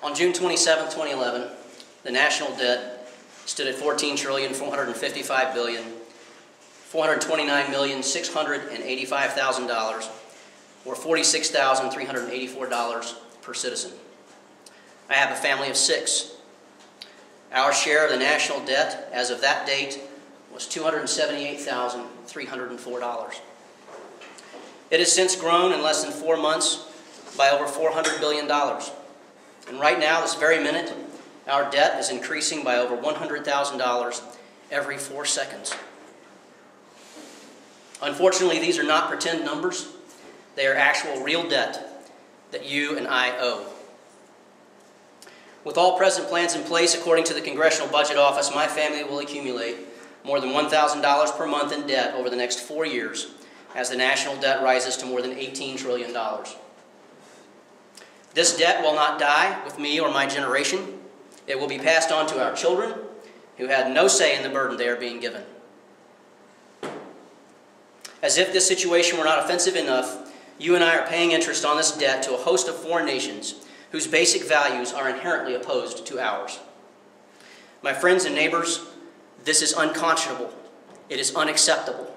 On June 27, 2011, the national debt stood at $14,455,429,685,000, or $46,384 per citizen. I have a family of 6. Our share of the national debt as of that date was $278,304. It has since grown in less than 4 months by over $400 billion. And right now, this very minute, our debt is increasing by over $100,000 every 4 seconds. Unfortunately, these are not pretend numbers. They are actual real debt that you and I owe. With all present plans in place, according to the Congressional Budget Office, my family will accumulate more than $1,000 per month in debt over the next 4 years as the national debt rises to more than $18 trillion. This debt will not die with me or my generation. It will be passed on to our children, who had no say in the burden they are being given. As if this situation were not offensive enough, you and I are paying interest on this debt to a host of foreign nations whose basic values are inherently opposed to ours. My friends and neighbors, this is unconscionable. It is unacceptable.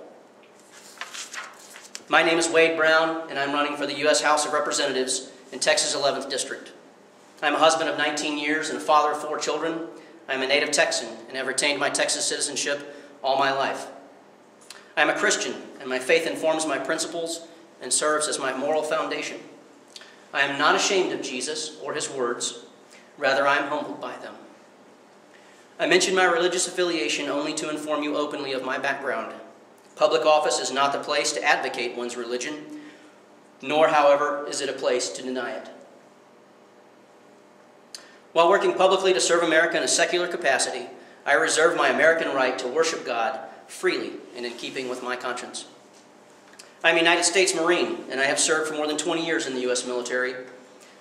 My name is Wade Brown, and I'm running for the U.S. House of Representatives in Texas' 11th District. I'm a husband of 19 years and a father of 4 children. I'm a native Texan and have retained my Texas citizenship all my life. I am a Christian, and my faith informs my principles and serves as my moral foundation. I am not ashamed of Jesus or his words. Rather, I am humbled by them. I mention my religious affiliation only to inform you openly of my background. Public office is not the place to advocate one's religion, nor, however, is it a place to deny it. While working publicly to serve America in a secular capacity, I reserve my American right to worship God freely and in keeping with my conscience. I'm a United States Marine, and I have served for more than 20 years in the U.S. military,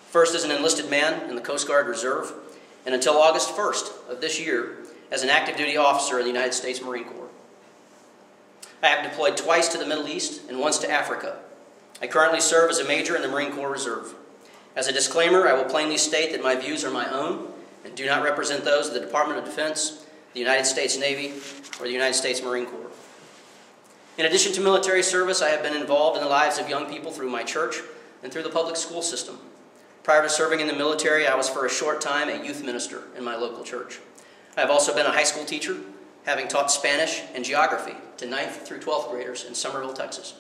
first as an enlisted man in the Coast Guard Reserve, and until August 1st of this year as an active duty officer in the United States Marine Corps. I have deployed twice to the Middle East and once to Africa. I currently serve as a major in the Marine Corps Reserve. As a disclaimer, I will plainly state that my views are my own and do not represent those of the Department of Defense, the United States Navy, or the United States Marine Corps. In addition to military service, I have been involved in the lives of young people through my church and through the public school system. Prior to serving in the military, I was for a short time a youth minister in my local church. I have also been a high school teacher, having taught Spanish and geography to 9th through 12th graders in Summerville, Texas.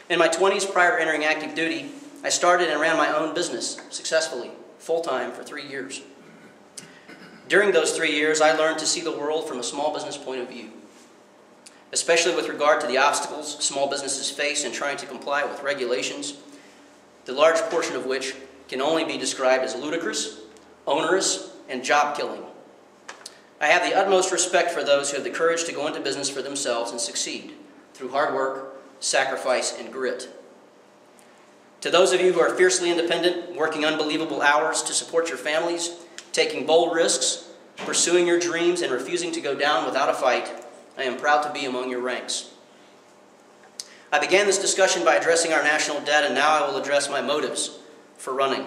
In my 20s, prior to entering active duty, I started and ran my own business successfully, full-time, for 3 years. During those 3 years, I learned to see the world from a small business point of view, especially with regard to the obstacles small businesses face in trying to comply with regulations, the large portion of which can only be described as ludicrous, onerous, and job-killing. I have the utmost respect for those who have the courage to go into business for themselves and succeed through hard work, sacrifice, and grit. To those of you who are fiercely independent, working unbelievable hours to support your families, taking bold risks, pursuing your dreams, and refusing to go down without a fight, I am proud to be among your ranks. I began this discussion by addressing our national debt, and now I will address my motives for running.